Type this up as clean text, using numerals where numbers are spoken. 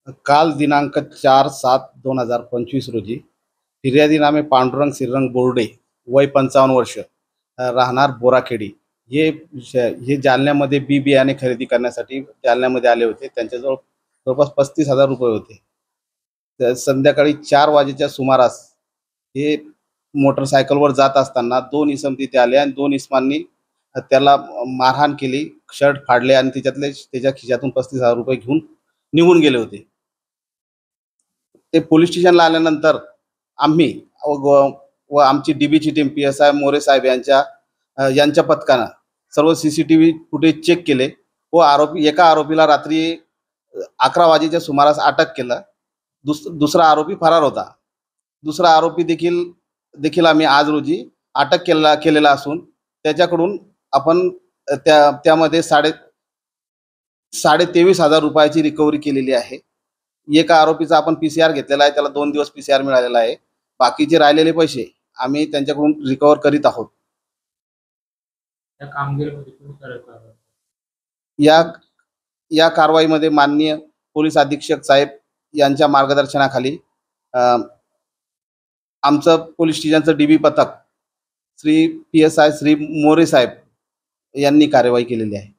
काल दिनांक 4/7/2025 रोजी फिर्यादी नामे पांडुरंग श्रीरंग बोर्डे, वय 55 वर्ष, राहणार बोराखेडी, हे जालन्यामध्ये बी बियाणे खरेदी करण्यासाठी जालन्यामध्ये आले होते. त्यांच्याजवळ जवळपास 35,000 रुपये होते. संध्याकाळी 4 वाजेच्या सुमारास हे मोटरसायकलवर जात असताना दोन इसम तिथे आले आणि दोन इसमांनी त्याला मारहाण केली, शर्ट फाडले आणि त्याच्या खिशातून 35,000 रुपये घेऊन निघून गेले होते. ते पोलीस स्टेशनला आल्यानंतर आम्ही व आमची डीबीची टीम पी-एस-आय मोरे साहेब यांच्या पथकानं सर्व सीसीटीव्ही फुटेज चेक केले व एका आरोपीला रात्री 11 वाजेच्या सुमारास अटक केलं. दुसरा आरोपी फरार होता. दुसरा आरोपी देखील आम्ही आज रोजी अटक केलेला असून त्याच्याकडून आपण त्यामध्ये 23,500 रिकव्हरी केलेली आहे. एका आरोपीचा आपण पीसीआर घेतलेला आहे, त्याला 2 दिवस पीसीआर मिळालेला आहे. बाकीचे राहिलेले पैसे आम्ही त्यांच्याकडून रिकव्हर करीत आहोत. त्या कामगिरीमध्ये तुम्ही करत आहात. या कारवाईमध्ये माननीय पोलीस अधीक्षक साहेब यांच्या मार्गदर्शनाखाली आमचं पोलीस स्टेशनचं डीबी पथक श्री पी-एस-आय श्री मोरे साहेब यांनी कार्यवाही केलेली आहे.